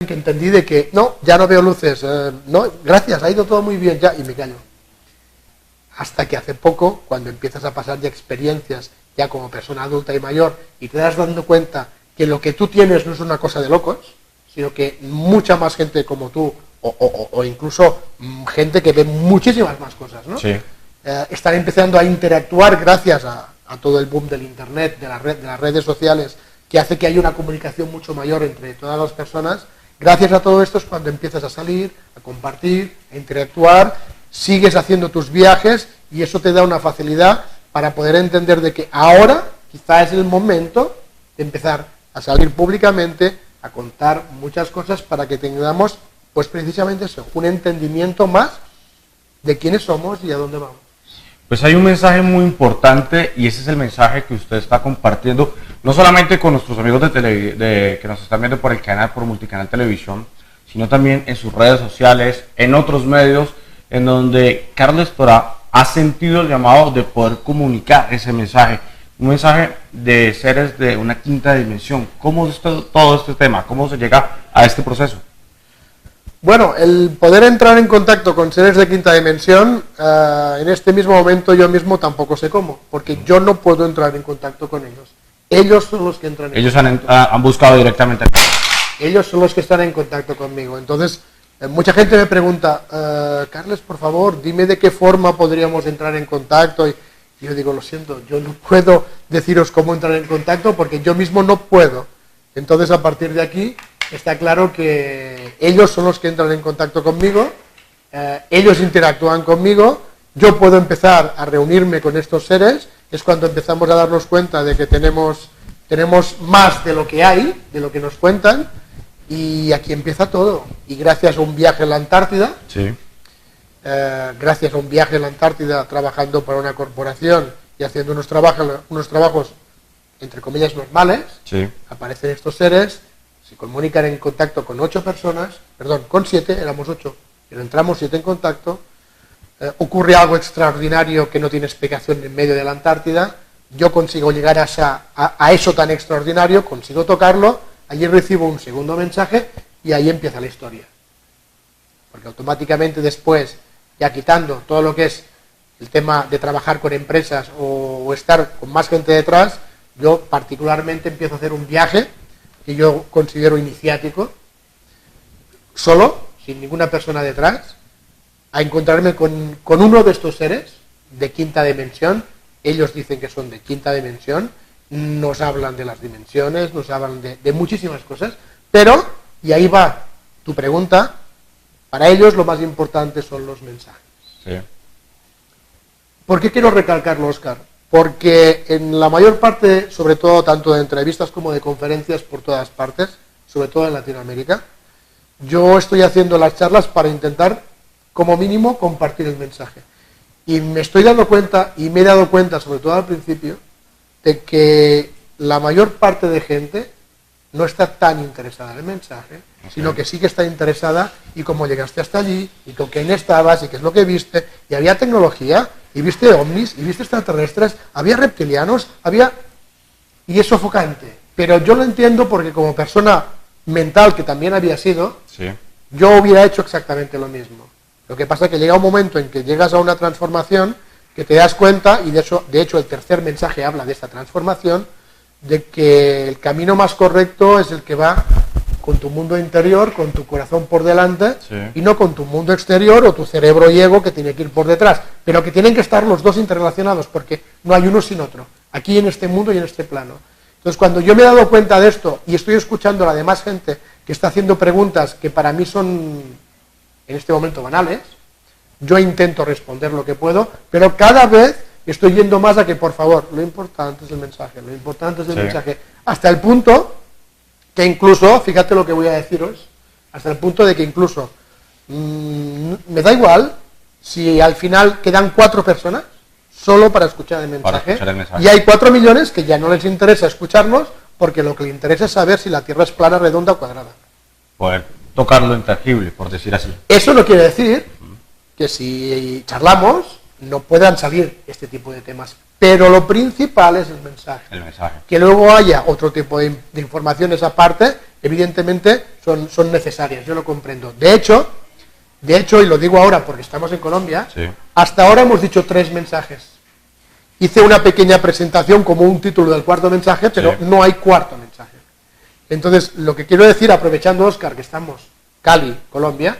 que entendí de que, no, ya no veo luces, no, gracias, ha ido todo muy bien ya, y me callo. Hasta que hace poco, cuando empiezas a pasar ya experiencias, ya como persona adulta y mayor, y te das dando cuenta que lo que tú tienes no es una cosa de locos, sino que mucha más gente como tú, o incluso gente que ve muchísimas más cosas, ¿no? Sí. Están empezando a interactuar gracias a todo el boom del internet, de las redes sociales, que hace que haya una comunicación mucho mayor entre todas las personas. Gracias a todo esto es cuando empiezas a salir, a compartir, a interactuar, sigues haciendo tus viajes y eso te da una facilidad para poder entender de que ahora quizá es el momento de empezar a salir públicamente, a contar muchas cosas para que tengamos, pues precisamente eso, un entendimiento más de quiénes somos y a dónde vamos. Pues hay un mensaje muy importante y ese es el mensaje que usted está compartiendo, no solamente con nuestros amigos que nos están viendo por el canal, por Multicanal Televisión, sino también en sus redes sociales, en otros medios, en donde Carlos Torá ha sentido el llamado de poder comunicar ese mensaje, un mensaje de seres de una quinta dimensión. ¿Cómo es todo este tema? ¿Cómo se llega a este proceso? Bueno, el poder entrar en contacto con seres de quinta dimensión, en este mismo momento yo mismo tampoco sé cómo, porque yo no puedo entrar en contacto con ellos. Ellos son los que entran en contacto. Ellos han buscado directamente. Ellos son los que están en contacto conmigo. Entonces, mucha gente me pregunta, Carles, por favor, dime de qué forma podríamos entrar en contacto. Y yo digo, lo siento, yo no puedo deciros cómo entrar en contacto porque yo mismo no puedo. Entonces, a partir de aquí, está claro que ellos son los que entran en contacto conmigo, ellos interactúan conmigo, yo puedo empezar a reunirme con estos seres, es cuando empezamos a darnos cuenta de que tenemos más de lo que hay, de lo que nos cuentan, y aquí empieza todo. Y gracias a un viaje a la Antártida, sí. Gracias a un viaje a la Antártida trabajando para una corporación y haciendo unos trabajos entre comillas normales, sí. Aparecen estos seres, se comunican en contacto con 8 personas, perdón, con 7, éramos 8, pero entramos 7 en contacto, ocurre algo extraordinario que no tiene explicación en medio de la Antártida, yo consigo llegar a eso tan extraordinario, consigo tocarlo, allí recibo un segundo mensaje y ahí empieza la historia. Porque automáticamente después, ya quitando todo lo que es el tema de trabajar con empresas o estar con más gente detrás, yo particularmente empiezo a hacer un viaje que yo considero iniciático, solo, sin ninguna persona detrás, a encontrarme con uno de estos seres de quinta dimensión. Ellos dicen que son de quinta dimensión, nos hablan de las dimensiones, nos hablan de muchísimas cosas, pero, y ahí va tu pregunta, para ellos lo más importante son los mensajes. Sí. ¿Por qué quiero recalcarlo, Óscar? Porque en la mayor parte, sobre todo tanto de entrevistas como de conferencias por todas partes, sobre todo en Latinoamérica, yo estoy haciendo las charlas para intentar, como mínimo, compartir el mensaje. Y me estoy dando cuenta, y me he dado cuenta, sobre todo al principio, de que la mayor parte de gente no está tan interesada en el mensaje, sino que sí que está interesada y cómo llegaste hasta allí, y con quién estabas, y qué es lo que viste, y había tecnología, y viste ovnis, y viste extraterrestres, había reptilianos, y es sofocante. Pero yo lo entiendo porque como persona mental que también había sido, sí. Yo hubiera hecho exactamente lo mismo. Lo que pasa es que llega un momento en que llegas a una transformación que te das cuenta, y de hecho el tercer mensaje habla de esta transformación, de que el camino más correcto es el que va con tu mundo interior, con tu corazón por delante, sí. Y no con tu mundo exterior o tu cerebro y ego que tiene que ir por detrás, pero que tienen que estar los dos interrelacionados porque no hay uno sin otro, aquí en este mundo y en este plano. Entonces cuando yo me he dado cuenta de esto y estoy escuchando a la demás gente que está haciendo preguntas que para mí son en este momento banales, yo intento responder lo que puedo, pero cada vez estoy yendo más a que, por favor, lo importante es el mensaje, lo importante es el mensaje, hasta el punto que incluso, fíjate lo que voy a deciros, hasta el punto de que incluso me da igual si al final quedan 4 personas solo para escuchar el mensaje, y hay 4 millones que ya no les interesa escucharnos porque lo que les interesa es saber si la Tierra es plana, redonda o cuadrada. Poder tocar lo intangible, por decir así. Eso no quiere decir que si charlamos no puedan salir este tipo de temas, pero lo principal es el mensaje. El mensaje. Que luego haya otro tipo de informaciones aparte, evidentemente son necesarias, yo lo comprendo. De hecho, y lo digo ahora porque estamos en Colombia, Sí. hasta ahora hemos dicho 3 mensajes. Hice una pequeña presentación como un título del cuarto mensaje, pero Sí. no hay cuarto mensaje. Entonces, lo que quiero decir, aprovechando, Óscar, que estamos Cali, Colombia,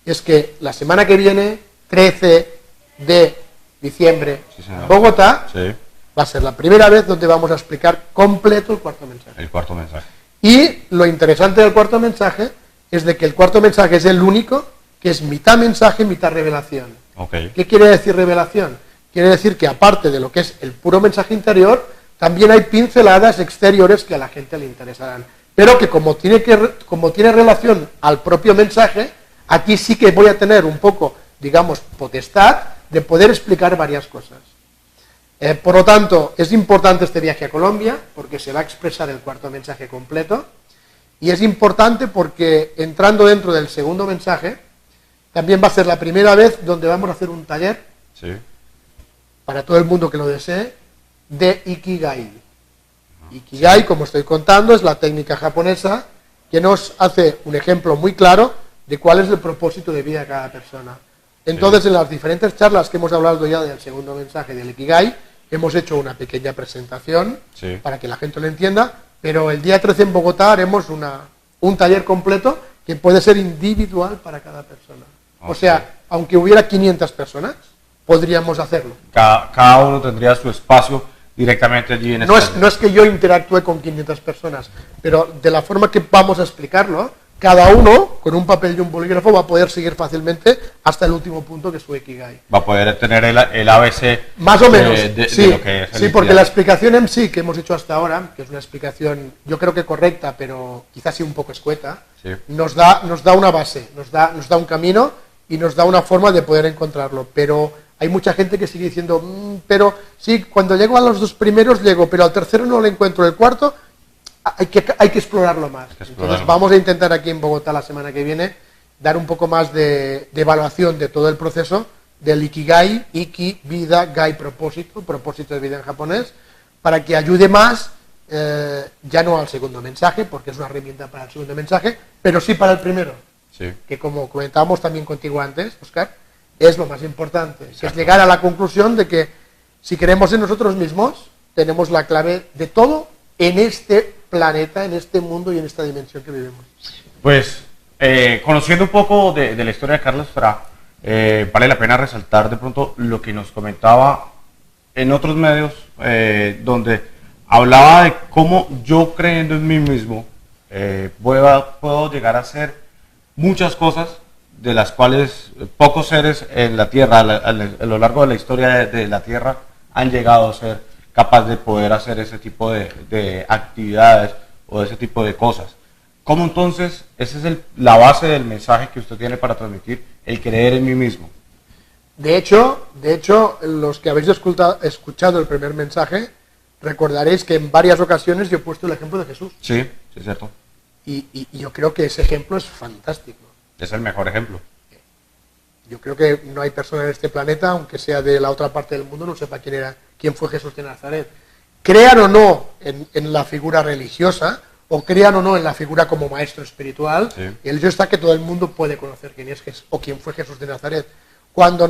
es que la semana que viene, 13 de diciembre, Sí, señor. Bogotá, Sí, va a ser la primera vez donde vamos a explicar completo el cuarto mensaje. el cuarto mensaje. Y lo interesante del cuarto mensaje es de que el cuarto mensaje es el único que es mitad mensaje, mitad revelación. Ok. ¿Qué quiere decir revelación? Quiere decir que aparte de lo que es el puro mensaje interior, también hay pinceladas exteriores que a la gente le interesarán. Pero que como tiene relación al propio mensaje, aquí sí que voy a tener un poco, digamos, potestad de poder explicar varias cosas. Por lo tanto, es importante este viaje a Colombia, porque se va a expresar el cuarto mensaje completo, y es importante porque entrando dentro del segundo mensaje, también va a ser la primera vez donde vamos a hacer un taller, Sí. para todo el mundo que lo desee, de Ikigai. Ikigai, como estoy contando, es la técnica japonesa que nos hace un ejemplo muy claro de cuál es el propósito de vida de cada persona. Entonces, en las diferentes charlas que hemos hablado ya del segundo mensaje del Ikigai, hemos hecho una pequeña presentación Sí. para que la gente lo entienda, pero el día 13 en Bogotá haremos un taller completo que puede ser individual para cada persona. O Ok. sea, aunque hubiera 500 personas, podríamos hacerlo. Cada uno tendría su espacio directamente allí en No este- es que yo interactúe con 500 personas, pero de la forma que vamos a explicarlo, cada uno, con un papel y un bolígrafo, va a poder seguir fácilmente hasta el último punto, que es su Ikigai. Va a poder tener el ABC. Más o menos, de sí, lo que es el sí, porque Ikigai. la explicación en sí que hemos hecho hasta ahora, que es una explicación yo creo que correcta, pero quizás sí un poco escueta, Sí. nos da una base, nos da un camino y nos da una forma de poder encontrarlo, pero hay mucha gente que sigue diciendo, pero sí, cuando llego a los 2 primeros llego, pero al tercero no lo encuentro, el cuarto hay que explorarlo más. Entonces vamos a intentar aquí en Bogotá la semana que viene dar un poco más de evaluación de todo el proceso del Ikigai, Iki, vida, Gai, propósito de vida en japonés, para que ayude más, ya no al segundo mensaje, porque es una herramienta para el segundo mensaje, pero sí para el primero, Sí. que como comentábamos también contigo antes, Óscar, es lo más importante, que es Exacto. llegar a la conclusión de que si creemos en nosotros mismos, tenemos la clave de todo en este planeta, en este mundo y en esta dimensión que vivimos. Pues, conociendo un poco de la historia de Carlos Fra, vale la pena resaltar de pronto lo que nos comentaba en otros medios, donde hablaba de cómo yo creyendo en mí mismo puedo llegar a hacer muchas cosas de las cuales pocos seres en la Tierra, a lo largo de la historia de la Tierra, han llegado a ser capaces de poder hacer ese tipo de actividades o ese tipo de cosas. ¿Cómo entonces, esa es la base del mensaje que usted tiene para transmitir, el creer en mí mismo? De hecho, los que habéis escuchado el primer mensaje, recordaréis que en varias ocasiones yo he puesto el ejemplo de Jesús. Sí, sí es cierto. Y yo creo que ese ejemplo es fantástico. Es el mejor ejemplo. Yo creo que no hay persona en este planeta, aunque sea de la otra parte del mundo, no sepa quién fue Jesús de Nazaret. Crean o no en la figura religiosa, o crean o no en la figura como maestro espiritual, Sí. el hecho está que todo el mundo puede conocer quién es Jesús, o quién fue Jesús de Nazaret. Cuando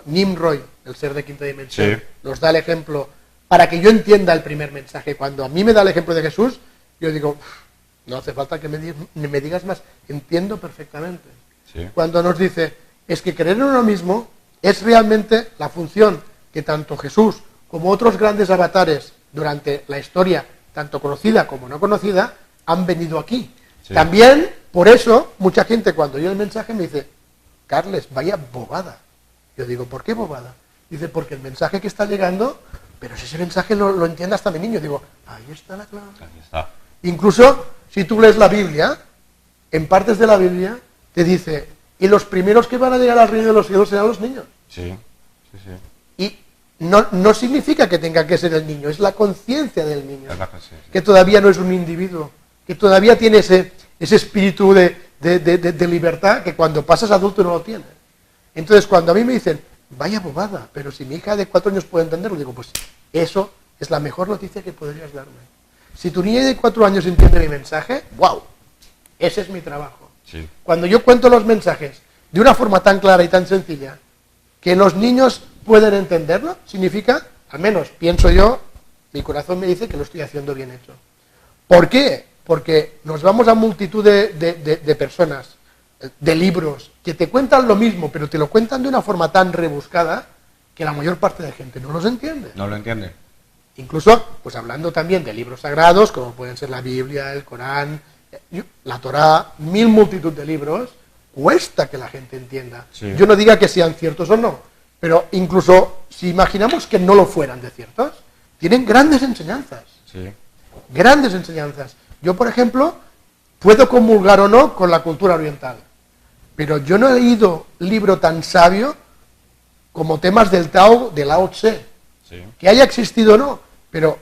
Nimrod, el ser de quinta dimensión, Sí. nos da el ejemplo, para que yo entienda el primer mensaje, cuando a mí me da el ejemplo de Jesús, yo digo, no hace falta que me digas más, entiendo perfectamente. Sí. Cuando nos dice, es que creer en uno mismo es realmente la función que tanto Jesús como otros grandes avatares durante la historia, tanto conocida como no conocida, han venido aquí. Sí. También, por eso, mucha gente cuando oye el mensaje me dice, Carles, vaya bobada. Yo digo, ¿por qué bobada? Dice, porque el mensaje que está llegando, pero si ese mensaje lo entiende hasta mi niño. Digo, ahí está la clave. Ahí está. Incluso, si tú lees la Biblia, en partes de la Biblia, te dice, y los primeros que van a llegar al reino de los cielos serán los niños. Sí, sí, sí. Y no significa que tenga que ser el niño, es la conciencia del niño, Es la conciencia. que todavía no es un individuo, que todavía tiene ese espíritu de libertad que cuando pasas adulto no lo tiene. Entonces, cuando a mí me dicen, vaya bobada, pero si mi hija de 4 años puede entenderlo, digo, pues eso es la mejor noticia que podrías darme. Si tu niña de 4 años entiende mi mensaje, wow, Ese es mi trabajo. Sí. Cuando yo cuento los mensajes de una forma tan clara y tan sencilla que los niños pueden entenderlo, significa, al menos pienso yo, mi corazón me dice que lo estoy haciendo bien hecho. ¿Por qué? Porque nos vamos a multitud de personas, de libros, que te cuentan lo mismo, pero te lo cuentan de una forma tan rebuscada que la mayor parte de la gente no los entiende. No lo entiende. Incluso, pues hablando también de libros sagrados, como pueden ser la Biblia, el Corán, la Torá, multitud de libros, cuesta que la gente entienda. Sí. Yo no diga que sean ciertos o no, pero incluso si imaginamos que no lo fueran de ciertos, tienen grandes enseñanzas. Sí. Grandes enseñanzas. Yo, por ejemplo, puedo comulgar o no con la cultura oriental, pero yo no he leído libro tan sabio como temas del Tao de Lao Tse. Sí. Que haya existido o no, pero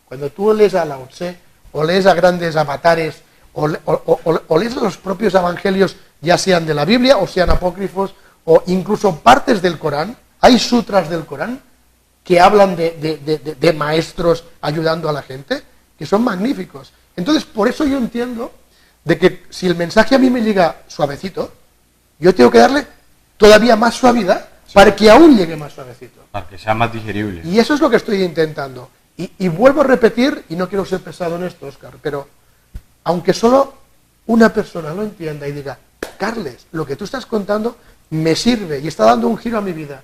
cuando tú lees a Lao Tse, o lees a grandes avatares, o lees los propios evangelios, ya sean de la Biblia, o sean apócrifos, o incluso partes del Corán, hay sutras del Corán que hablan de maestros ayudando a la gente, que son magníficos. Entonces, por eso yo entiendo de que si el mensaje a mí me llega suavecito, yo tengo que darle todavía más suavidad, sí, para que aún llegue más suavecito. Para que sea más digerible. Y eso es lo que estoy intentando. Y vuelvo a repetir, y no quiero ser pesado en esto, Óscar, pero aunque solo una persona lo entienda y diga, Carles, lo que tú estás contando me sirve y está dando un giro a mi vida,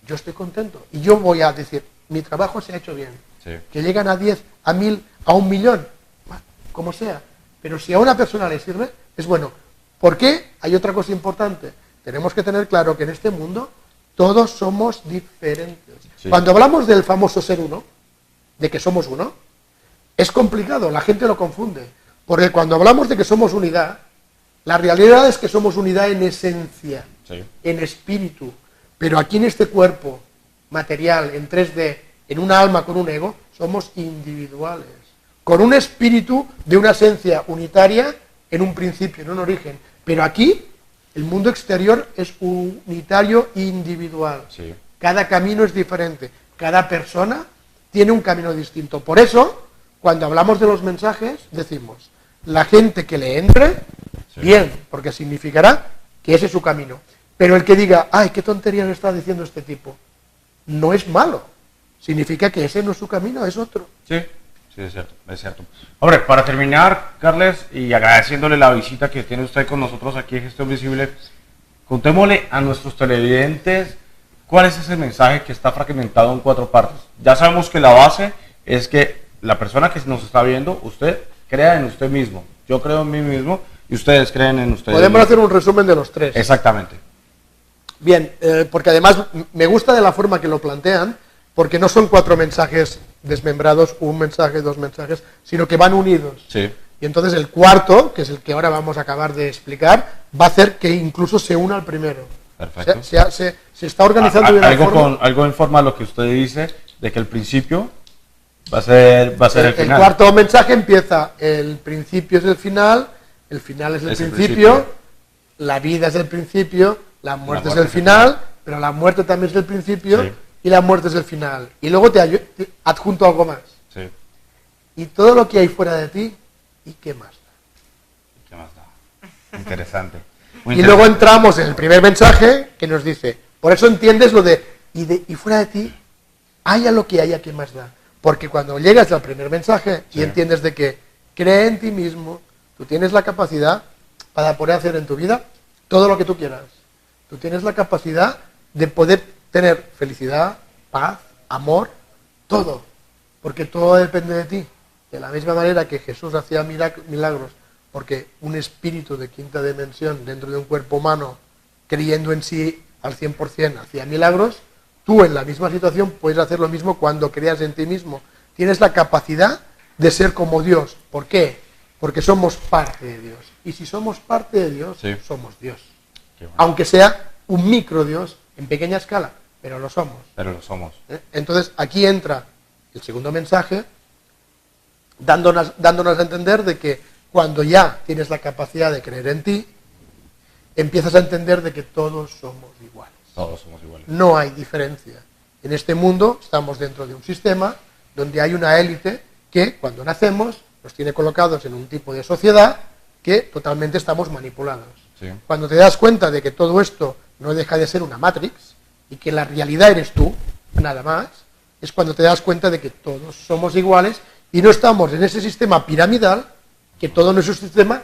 yo estoy contento. Y yo voy a decir, mi trabajo se ha hecho bien. Sí. Que llegan a 10, a 1000, a 1 millón, como sea. Pero si a una persona le sirve, es bueno. ¿Por qué? Hay otra cosa importante. Tenemos que tener claro que en este mundo todos somos diferentes. Sí. Cuando hablamos del famoso ser uno, de que somos uno, es complicado, la gente lo confunde. Porque cuando hablamos de que somos unidad, la realidad es que somos unidad en esencia, sí, en espíritu. Pero aquí en este cuerpo material, en 3D, en un alma con un ego, somos individuales. Con un espíritu de una esencia unitaria en un principio, en un origen. Pero aquí, el mundo exterior es unitario e individual. Sí. Cada camino es diferente. Cada persona tiene un camino distinto. Por eso, cuando hablamos de los mensajes, decimos, la gente que le entre, sí, bien, porque significará que ese es su camino. Pero el que diga, ay, qué tonterías está diciendo este tipo, no es malo. Significa que ese no es su camino, es otro. Sí, sí, es cierto, es cierto. Hombre, para terminar, Carles, y agradeciéndole la visita que tiene usted con nosotros aquí en Gestión Visible, contémosle a nuestros televidentes cuál es ese mensaje que está fragmentado en 4 partes. Ya sabemos que la base es que la persona que nos está viendo, usted crea en usted mismo, yo creo en mí mismo y ustedes creen en ustedes. Podemos hacer un resumen de los 3. Exactamente. Bien, porque además me gusta de la forma que lo plantean, porque no son 4 mensajes desmembrados, un mensaje, 2 mensajes, sino que van unidos. Sí. Y entonces el cuarto, que es el que ahora vamos a acabar de explicar, va a hacer que incluso se una al primero. Perfecto. Se está organizando de una forma... Algo en forma a lo que usted dice, de que el principio va a ser el final. El cuarto mensaje empieza, el principio es el final es el principio, la vida es el principio, la muerte es el final, pero la muerte también es el principio, sí, y la muerte es el final. Y luego te adjunto algo más. Sí. Y todo lo que hay fuera de ti, ¿y qué más da? ¿Qué más da? Interesante. Y luego entramos en el primer mensaje que nos dice, por eso entiendes lo de y fuera de ti, haya lo que haya, ¿qué más da? Porque cuando llegas al primer mensaje, sí, y entiendes de que cree en ti mismo, tú tienes la capacidad para poder hacer en tu vida todo lo que tú quieras. Tú tienes la capacidad de poder tener felicidad, paz, amor, todo. Porque todo depende de ti. De la misma manera que Jesús hacía milagros, porque un espíritu de 5ª dimensión dentro de un cuerpo humano, creyendo en sí al 100%, hacía milagros, tú en la misma situación puedes hacer lo mismo cuando creas en ti mismo. Tienes la capacidad de ser como Dios. ¿Por qué? Porque somos parte de Dios. Y si somos parte de Dios, sí, somos Dios. Bueno. Aunque sea un micro Dios, en pequeña escala, pero lo somos. Pero lo somos. Entonces, aquí entra el segundo mensaje, dándonos a entender de que cuando ya tienes la capacidad de creer en ti, empiezas a entender de que todos somos iguales. Todos somos iguales. No hay diferencia. En este mundo estamos dentro de un sistema donde hay una élite que, cuando nacemos, nos tiene colocados en un tipo de sociedad que totalmente estamos manipulados. Sí. Cuando te das cuenta de que todo esto no deja de ser una Matrix y que la realidad eres tú, nada más, es cuando te das cuenta de que todos somos iguales y no estamos en ese sistema piramidal, que todo nuestro sistema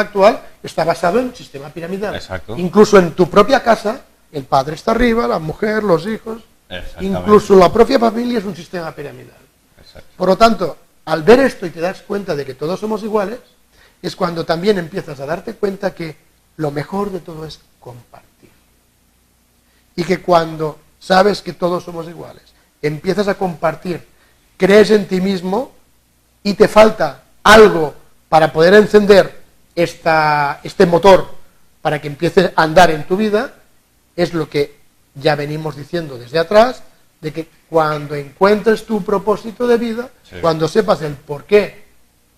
actual está basado en un sistema piramidal. Exacto. Incluso en tu propia casa, el padre está arriba, la mujer, los hijos, incluso la propia familia es un sistema piramidal. Exacto. Por lo tanto, al ver esto y te das cuenta de que todos somos iguales, es cuando también empiezas a darte cuenta que lo mejor de todo es compartir. Y que cuando sabes que todos somos iguales, empiezas a compartir, crees en ti mismo y te falta algo para poder encender este motor para que empiece a andar en tu vida, es lo que ya venimos diciendo desde atrás, de que cuando encuentres tu propósito de vida, sí, cuando sepas el por qué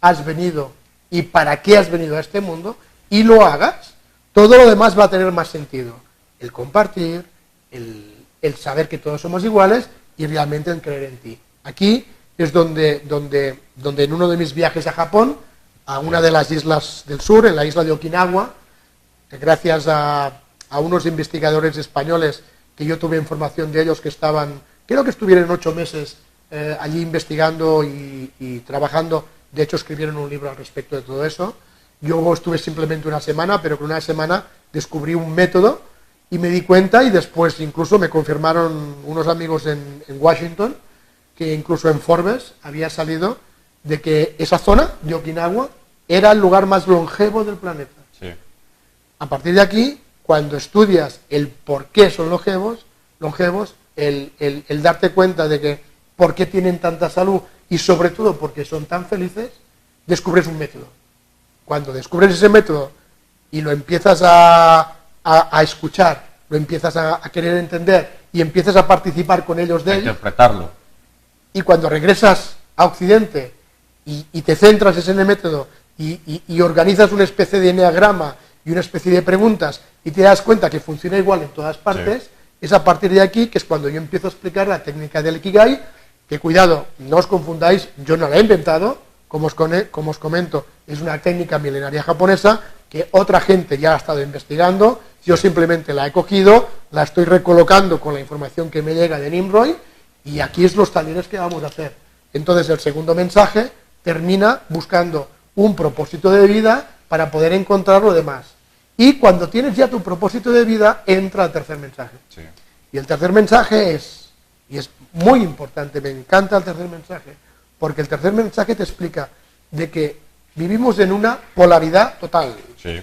has venido y para qué has venido a este mundo, y lo hagas, todo lo demás va a tener más sentido. El compartir, el saber que todos somos iguales y realmente el creer en ti. Aquí es donde en uno de mis viajes a Japón, a una de las islas del sur, en la isla de Okinawa, que gracias a unos investigadores españoles que yo tuve información de ellos que estaban, creo que estuvieron 8 meses allí investigando y trabajando, de hecho escribieron un libro al respecto de todo eso. Yo estuve simplemente una semana, pero con una semana descubrí un método y me di cuenta, y después incluso me confirmaron unos amigos en Washington, que incluso en Forbes había salido de que esa zona de Okinawa era el lugar más longevo del planeta. sí. A partir de aquí, cuando estudias el por qué son longevos, el darte cuenta de que por qué tienen tanta salud y sobre todo por qué son tan felices, descubres un método. Cuando descubres ese método y lo empiezas a escuchar, lo empiezas a querer entender y empiezas a participar con ellos de él, interpretarlo. y cuando regresas a Occidente y te centras en el método y organizas una especie de eneagrama y una especie de preguntas y te das cuenta que funciona igual en todas partes, sí, es a partir de aquí que es cuando yo empiezo a explicar la técnica del Ikigai, que cuidado, no os confundáis, yo no la he inventado, como os comento, es una técnica milenaria japonesa que otra gente ya ha estado investigando, yo simplemente la he cogido, la estoy recolocando con la información que me llega de Nimrod, y aquí es los talleres que vamos a hacer. Entonces el segundo mensaje termina buscando un propósito de vida para poder encontrar lo demás. Y cuando tienes ya tu propósito de vida, entra el tercer mensaje. Sí. Y el tercer mensaje es muy importante, me encanta el tercer mensaje, porque el tercer mensaje te explica de que vivimos en una polaridad total. Sí.